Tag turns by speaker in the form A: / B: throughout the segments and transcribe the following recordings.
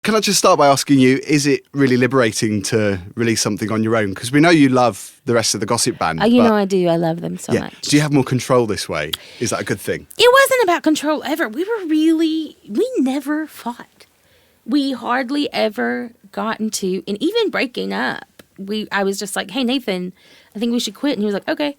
A: Can I just start by asking you, is it really liberating to release something on your own? Because we know you love the rest of the Gossip Band.
B: Oh, you know I do. I love them so much.
A: Do you have more control this way? Is that a good thing?
B: It wasn't about control ever. We never fought. We hardly ever got into, and even breaking up, I was just like, hey, Nathan, I think we should quit. And he was like, okay.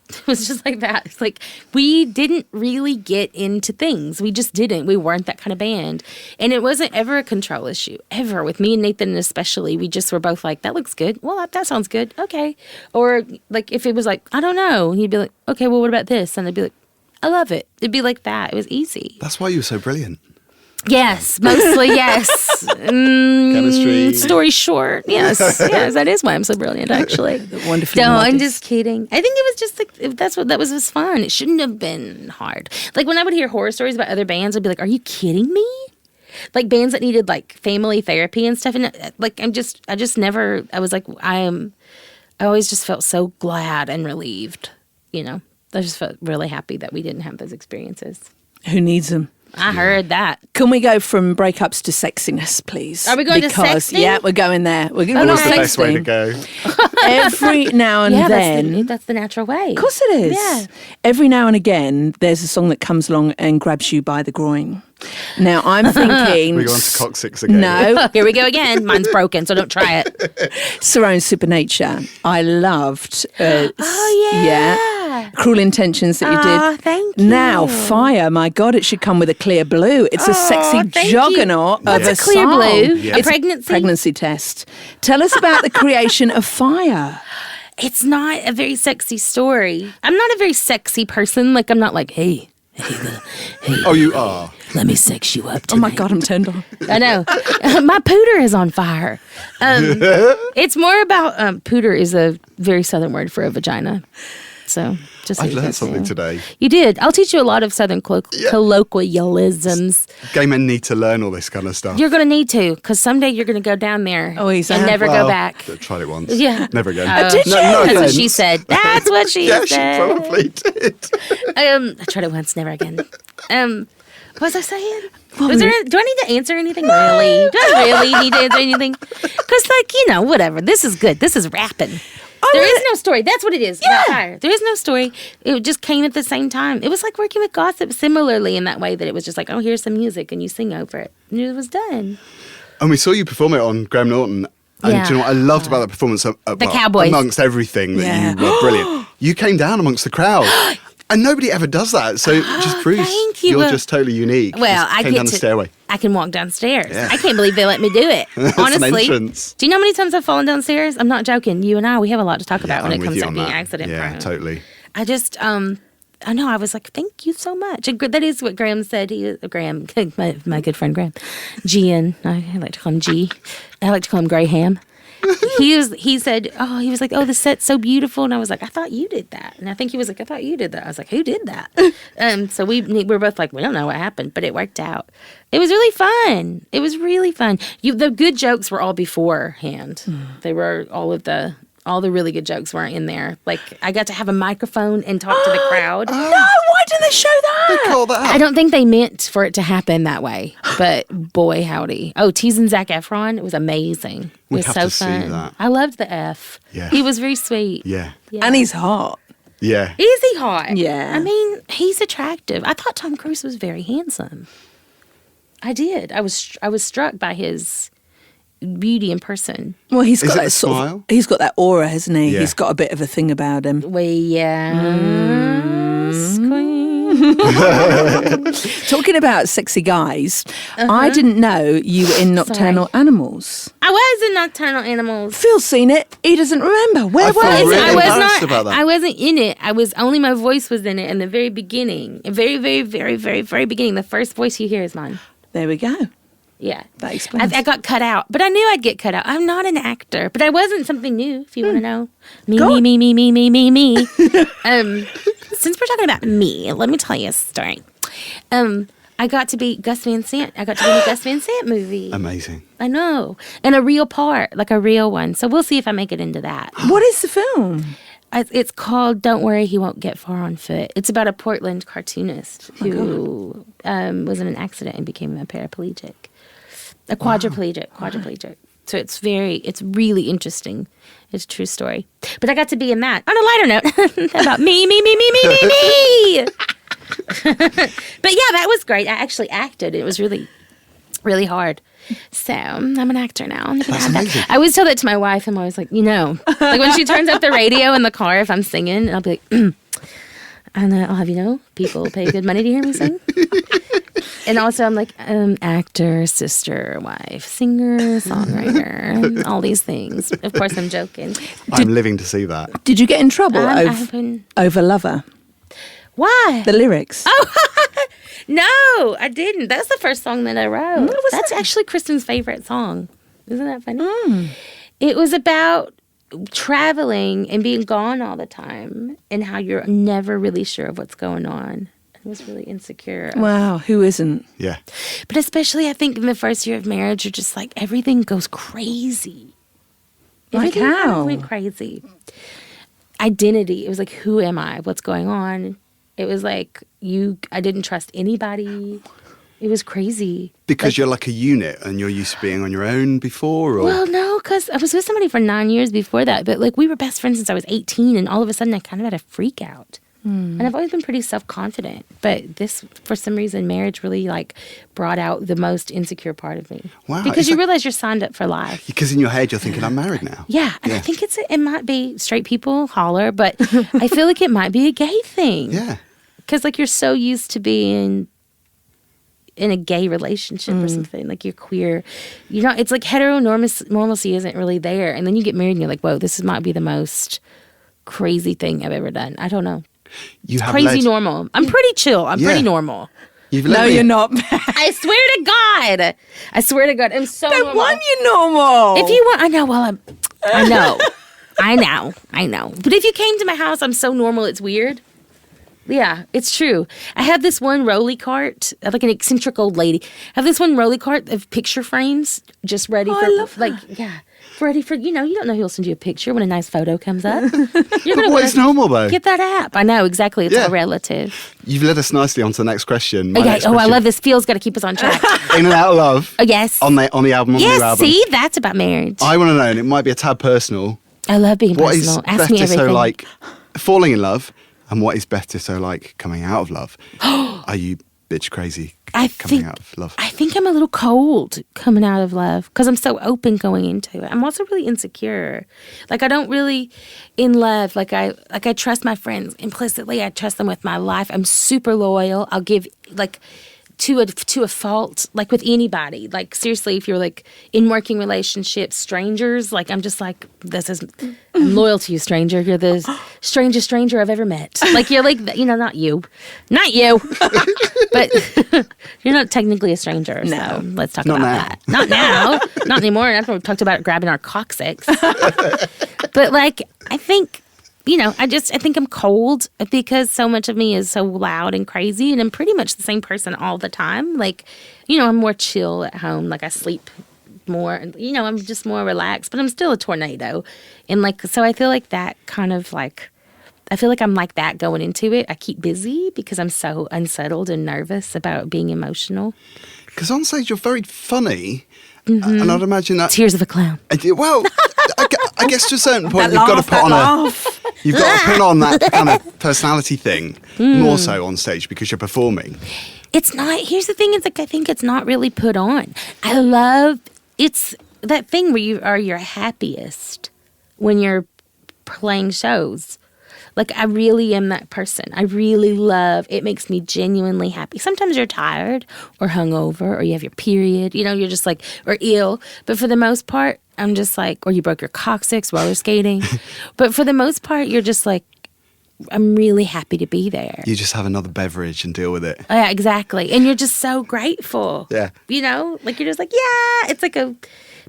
B: It was just like that. It's like we didn't really get into things. We just didn't. We weren't that kind of band. And it wasn't ever a control issue, ever. With me and Nathan especially, we just were both like, that looks good. Well, that sounds good. Okay. Or like if it was like, I don't know. He'd be like, okay, well, what about this? And I'd be like, I love it. It'd be like that. It was easy.
A: That's why you were so brilliant.
B: Yes, mostly yes.
A: Chemistry.
B: Story short, yes, that is why I'm so brilliant. Actually,
C: wonderful.
B: No, I'm just kidding. I think it was just like that was fun. It shouldn't have been hard. Like when I would hear horror stories about other bands, I'd be like, "Are you kidding me?" Like bands that needed like family therapy and stuff. And like I just never. I was like, I always just felt so glad and relieved. You know, I just felt really happy that we didn't have those experiences.
C: Who needs them?
B: I heard that.
C: Can we go from breakups to sexiness, please?
B: Are we going to sexting?
C: Yeah, we're going there. We're going to
A: What's the
C: sexting.
A: best way to go?
C: Every now and then.
B: That's the natural way.
C: Of course it is.
B: Yeah.
C: Every now and again, there's a song that comes along and grabs you by the groin. Now, I'm thinking...
A: We're going to coccyx again.
C: No.
B: Here we go again. Mine's broken, so don't try it.
C: Surround Supernature. I loved...
B: Oh, yeah.
C: Cruel Intentions that you did.
B: Oh, thank you.
C: Now, Fire, my God, it should come with a clear blue. It's a sexy juggernaut of
B: What's
C: a
B: a clear
C: song.
B: blue?
A: Yeah.
B: A pregnancy?
C: Pregnancy test. Tell us about the creation of Fire.
B: It's not a very sexy story. I'm not a very sexy person. Like, I'm not like, hey.
A: Oh, you are.
B: Let me sex you up tonight.
C: Oh, my God, I'm turned on.
B: I know. My pooter is on fire. It's more about, pooter is a very Southern word for a vagina. So, just so
A: I've learned something today.
B: You did. I'll teach you a lot of Southern colloquialisms.
A: Gay men need to learn all this kind of stuff.
B: You're going to need to, because someday you're going to go down there and never go back.
A: Tried it once.
B: Yeah.
A: Never again.
C: Did you?
A: No
B: That's what
A: offense.
B: she said. That's what she
A: Yeah,
B: said.
A: she probably did.
B: I tried it once, never again. What was I saying? Do I need to answer anything? Really? Do I really need to answer anything? Because, like, whatever. This is good. This is rapping. There is no story. That's what it is. Yeah. There is no story. It just came at the same time. It was like working with gossip similarly in that way that it was just like, oh, here's some music and you sing over it. And it was done.
A: And we saw you perform it on Graham Norton. And do you know what I loved about that performance?
B: The Cowboys.
A: Amongst everything that you were brilliant. You came down amongst the crowd. And nobody ever does that. So it just proves you're just totally unique.
B: Well,
A: I came down the stairway.
B: I can walk downstairs.
A: Yeah.
B: I can't believe they let me do it. Honestly.
A: An entrance.
B: Do you know how many times I've fallen downstairs? I'm not joking. You and I, we have a lot to talk about when
A: I'm
B: it comes
A: with you
B: to
A: on
B: being
A: that.
B: accident prone.
A: Yeah, totally.
B: I just, I know, I was like, thank you so much. And that is what Graham said. Graham, my good friend Graham. Gian, I like to call him G. I like to call him Graham. He said, he was like, the set's so beautiful. And I was like, I thought you did that. And I think he was like, I thought you did that. I was like, who did that? So we were both like, we don't know what happened, but it worked out. It was really fun. It was really fun. The good jokes were all beforehand. They were all the really good jokes weren't in there. Like, I got to have a microphone and talk to the crowd.
C: No, why didn't they show that?
A: They call that out.
B: I don't think they meant for it to happen that way. But boy, howdy. Oh, teasing Zac Efron, it was amazing. It
A: We
B: was
A: have
B: so
A: to see
B: fun.
A: that.
B: I loved the F.
A: Yeah.
B: He was very sweet.
A: Yeah.
C: And he's hot.
A: Yeah.
B: Is he hot?
C: Yeah.
B: I mean, he's attractive. I thought Tom Cruise was very handsome. I did. I was struck by his beauty in person.
C: Well, he's
A: Is
C: got
A: it
C: that
A: the
C: sort
A: smile?
C: of, he's got that aura, hasn't he?
A: Yeah.
C: He's got a bit of a thing about him. Talking about sexy guys, I didn't know you were in Nocturnal Animals.
B: I was in Nocturnal Animals.
C: Phil's seen it. He doesn't remember. Where
A: feel
C: was
A: really
C: it?
B: I was
A: embarrassed
B: not.
A: about that.
B: I wasn't in it. I was only my voice was in it in the very beginning. Very, very, very, very, very beginning. The first voice you hear is mine.
C: There we go.
B: Yeah.
C: That explains.
B: I got cut out, but I knew I'd get cut out. I'm not an actor, but I wasn't something new, if you want to know. Me. Since we're talking about me, let me tell you a story. I got to be Gus Van Sant. I got to be in a Gus Van Sant movie.
A: Amazing.
B: I know. And a real part, like a real one. So we'll see if I make it into that.
C: What is the film?
B: It's called Don't Worry, He Won't Get Far on Foot. It's about a Portland cartoonist who was in an accident and became a paraplegic. A quadriplegic. So it's really interesting. It's a true story. But I got to be in that. On a lighter note, about me. But yeah, that was great. I actually acted. It was really, really hard. So I'm an actor now.
A: That's amazing.
B: I always tell that to my wife. I'm always like, like when she turns up the radio in the car, if I'm singing, I'll be like, and I'll have people pay good money to hear me sing. And also I'm like, actor, sister, wife, singer, songwriter, all these things. Of course, I'm joking.
A: I'm living to see that.
C: Did you get in trouble over Lover?
B: Why?
C: The lyrics.
B: Oh, no, I didn't. That's the first song that I wrote. That's actually Kristen's favorite song. Isn't that funny? It was about traveling and being gone all the time and how you're never really sure of what's going on. I was really insecure.
C: Wow, who isn't?
A: Yeah.
B: But especially, I think in the first year of marriage, you're just like, everything goes crazy.
C: Like
B: Everything
C: how?
B: kind of went crazy. Identity. It was like, who am I? What's going on? It was like, I didn't trust anybody. It was crazy.
A: Because you're like a unit and you're used to being on your own before? Or?
B: Well, no, because I was with somebody for 9 years before that. But like, we were best friends since I was 18. And all of a sudden, I kind of had a freak out. And I've always been pretty self-confident. But this, for some reason, marriage really like brought out the most insecure part of me.
A: Wow.
B: Because you realize you're signed up for life.
A: Because in your head, you're thinking, I'm married now.
B: Yeah. And I think it might be straight people holler, but I feel like it might be a gay thing.
A: Yeah.
B: Because like you're so used to being in a gay relationship or something. Like you're queer. It's like heteronormacy isn't really there. And then you get married and you're like, whoa, this might be the most crazy thing I've ever done. I don't know.
A: You have
B: crazy normal. I'm pretty chill. I'm pretty normal.
C: No, you're not.
B: I swear to God. I'm so
C: Don't
B: normal.
C: want you normal.
B: If you want, I know. Well, I know. But if you came to my house, I'm so normal. It's weird. Yeah, it's true. I have this one rolly cart, like an eccentric old lady. I have this one rolly cart of picture frames just ready for,
C: I love that.
B: ready for, you don't know who'll send you a picture when a nice photo comes up. You're
A: But what is normal, though?
B: Get that app. I know, exactly. It's all relative.
A: You've led us nicely on to the next question.
B: I love this. Phil's got to keep us on track.
A: In and Out of Love.
B: Oh, yes.
A: On the album, on the new album.
B: See, that's about marriage.
A: I want to know, and it might be a tad personal.
B: I love being
A: What
B: personal.
A: is
B: Ask
A: Beth
B: me
A: Ditto
B: everything.
A: like falling in love, and what is Beth Ditto like coming out of love? Are you bitch crazy coming out of love?
B: I think I'm a little cold coming out of love because I'm so open going into it. I'm also really insecure. Like I don't really in love. Like I trust my friends implicitly. I trust them with my life. I'm super loyal. I'll give to a fault, like with anybody. Like seriously, if you're like in working relationships, strangers, like I'm just like, I'm loyal to you, stranger. You're the strangest stranger I've ever met. Like you're like, not you, but you're not technically a stranger. No. So let's talk about that. Not now, not anymore. That's when we talked about grabbing our coccyx. But like, I think. I think I'm cold because so much of me is so loud and crazy, and I'm pretty much the same person all the time. Like, I'm more chill at home. Like, I sleep more, and, I'm just more relaxed, but I'm still a tornado. And, so I feel like that kind of, I feel like I'm like that going into it. I keep busy because I'm so unsettled and nervous about being emotional.
A: Because on stage, you're very funny, and I'd imagine that...
B: Tears of a clown.
A: Well... I guess to a certain point, you've got to put on that kind of personality thing more so on stage because you're performing.
B: It's not. Here's the thing: I think it's not really put on. It's that thing where you are your happiest when you're playing shows. Like I really am that person. I really love. It makes me genuinely happy. Sometimes you're tired or hungover or you have your period. You're just like or ill. But for the most part, I'm just like, or you broke your coccyx roller skating. But for the most part, you're just like, I'm really happy to be there.
A: You just have another beverage and deal with it.
B: Yeah, exactly. And you're just so grateful.
A: Yeah.
B: You're just like, yeah. It's like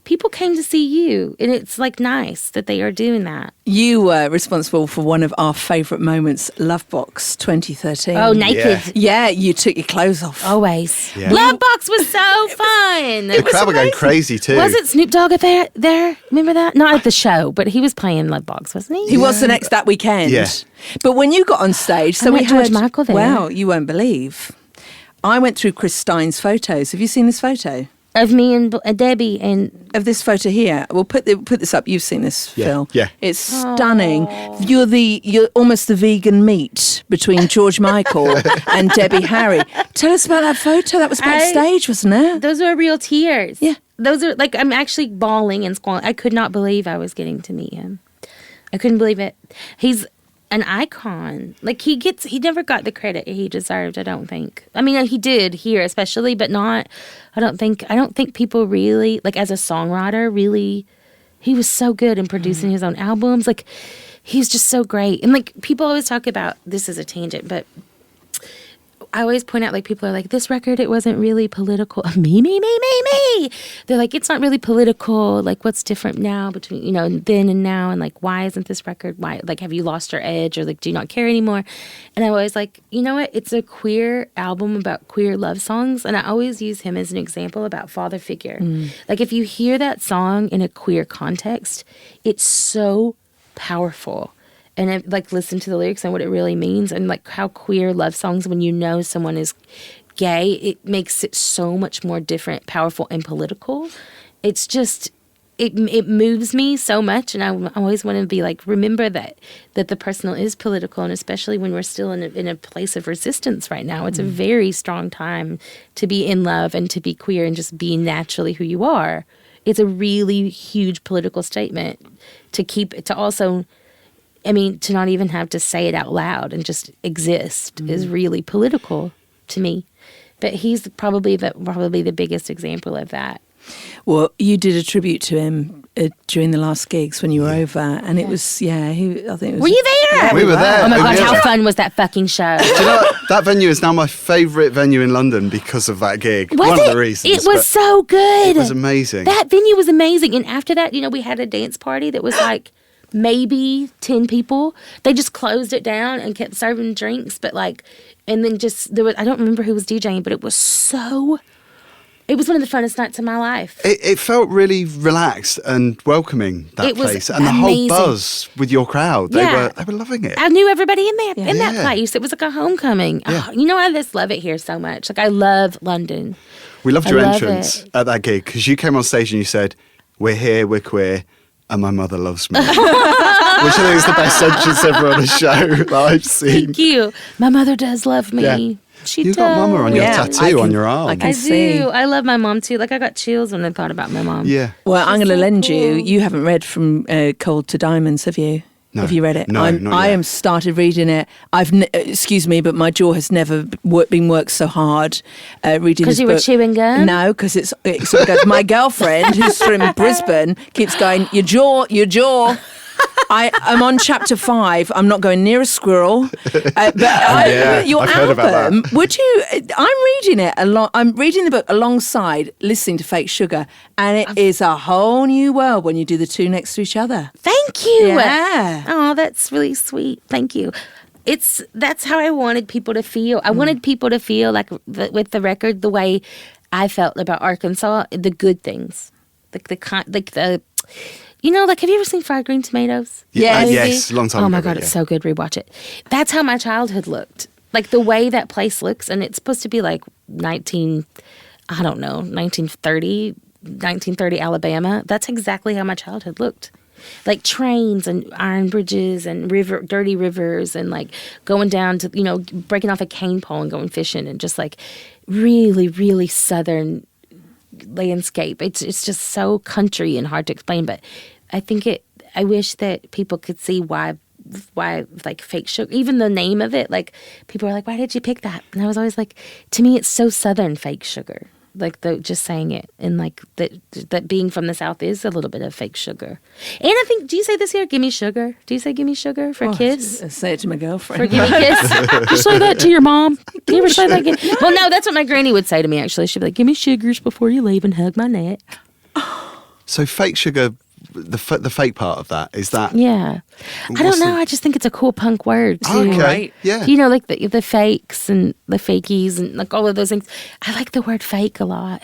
B: people came to see you, and it's like nice that they are doing that.
C: You were responsible for one of our favourite moments, Lovebox 2013.
B: Oh, naked.
C: Yeah, you took your clothes off.
B: Always.
A: Yeah.
B: Lovebox was so fun.
A: The crowd were going crazy too.
B: Was it Snoop Dogg there? Remember that? Not at the show, but he was playing Lovebox, wasn't he?
C: He was the next that weekend.
A: Yeah.
C: But when you got on stage, so we
B: met George
C: heard,
B: Michael there.
C: Wow, you won't believe. I went through Chris Stein's photos. Have you seen this photo?
B: of me and Debbie and
C: of this photo here. We'll put this up. You've seen this, Phil.
A: Yeah.
C: It's stunning. You're almost the vegan meat between George Michael and Debbie Harry. Tell us about that photo. That was backstage, wasn't it?
B: those are real tears.
C: Yeah.
B: Those are like, I'm actually bawling and squalling. I could not believe I was getting to meet him. I couldn't believe it. He's an icon. Like he never got the credit he deserved, I don't think. I mean, he did here especially, but not, I don't think people really, like as a songwriter, really, he was so good in producing his own albums. Like he's just so great. And like people always talk about, this is a tangent, but I always point out, like, people are like, this record, it wasn't really political. Me. They're like, it's not really political. Like, what's different now between, you know, then and now? And like, why isn't this record, why, like, have you lost your edge? Or like, do you not care anymore? And I always like, you know what? It's a queer album about queer love songs. And I always use him as an example about father figure. Like, if you hear that song in a queer context, it's so powerful. And I, like, listen to the lyrics and what it really means, and like how queer love songs, when you know someone is gay, it makes it so much more different, powerful, and political. It's just, it moves me so much, and I always want to be like, remember that the personal is political, and especially when we're still in a place of resistance right now. It's a very strong time to be in love and to be queer and just be naturally who you are. It's a really huge political statement to also. I mean, to not even have to say it out loud and just exist is really political to me. But he's probably the biggest example of that.
C: Well, you did a tribute to him during the last gigs when you were over, and it was, I think it was.
B: Were you there?
C: Yeah,
A: we were there.
B: Oh my God, how fun was that fucking show?
A: Do you know what? That venue is now my favourite venue in London because of that gig.
B: Was
A: One
B: it?
A: of the reasons.
B: It was so good.
A: It was amazing.
B: That venue was amazing. And after that, you know, we had a dance party that was like maybe 10 people. They just closed it down and kept serving drinks, but like, and then just, there was, I don't remember who was DJing, but it was one of the funnest nights of my life.
A: It felt really relaxed and welcoming, that
B: It was
A: place. And
B: amazing.
A: the whole buzz with your crowd. They were loving it.
B: I knew everybody in there, in that
A: Yeah.
B: place. It was like a homecoming.
A: Yeah.
B: Oh, you know, I just love it here so much. Like, I love London.
A: We loved
B: I
A: your
B: love
A: entrance
B: it.
A: at that gig because you came on stage and you said, "We're here, we're queer, and my mother loves me." Which I think is the best entrance ever on a show that I've seen.
B: Thank you. My mother does love me.
A: Yeah.
B: She
A: You
B: does.
A: got Mama on your tattoo on your arm.
C: I can
B: I
C: see.
B: do. I love my mom too. Like, I got chills when I thought about my mom.
A: Yeah.
C: Well, I'm going to
B: so
C: lend you.
B: cool.
C: You haven't read From Cold to Diamonds, have you?
A: No.
C: Have you read it?
A: No, not
C: I
A: yet.
C: am started reading it. Excuse me, but my jaw has never been worked so hard reading this
B: 'Cause you were
C: book.
B: chewing gum?
C: No, because it's because my girlfriend, who's from Brisbane, keeps going, your jaw. I'm on chapter 5. I'm not going near a squirrel. But your
A: I've heard about
C: album,
A: that.
C: would you? I'm reading it I'm reading the book alongside listening to Fake Sugar, and it is a whole new world when you do the two next to each other.
B: Thank you.
C: Yeah.
B: Oh, that's really sweet. Thank you. That's how I wanted people to feel. I wanted people to feel like with the record the way I felt about Arkansas, the good things, you know, like, have you ever seen Fried Green Tomatoes?
A: Yeah,
B: Movie?
A: yes, long time
B: Oh
A: ago,
B: my God,
A: but
B: it's
A: yeah.
B: so good. Rewatch it. That's how my childhood looked. Like, the way that place looks, and it's supposed to be like 1930 Alabama. That's exactly how my childhood looked. Like trains and iron bridges and dirty rivers, and like going down to, you know, breaking off a cane pole and going fishing, and just like really, really southern landscape. It's just so country and hard to explain, but I think I wish that people could see why like Fake Sugar, even the name of it, like people are like, why did you pick that? And I was always like, to me it's so southern, Fake Sugar. Like just saying it, and like that being from the South is a little bit of fake sugar. And I think, do you say this here? Gimme sugar. Do you say gimme sugar for kids?
C: I say it to my girlfriend.
B: For gimme kids? You say that to your mom? You ever say that again? Well, no, that's what my granny would say to me, actually. She'd be like, give me sugars before you leave and hug my neck.
A: So Fake Sugar, the fake part of that, is that...
B: Yeah. I don't know. I just think it's a cool punk word, too.
A: Okay,
C: Right.
A: yeah.
B: You know, like the fakes and the fakies and like all of those things. I like the word fake a lot.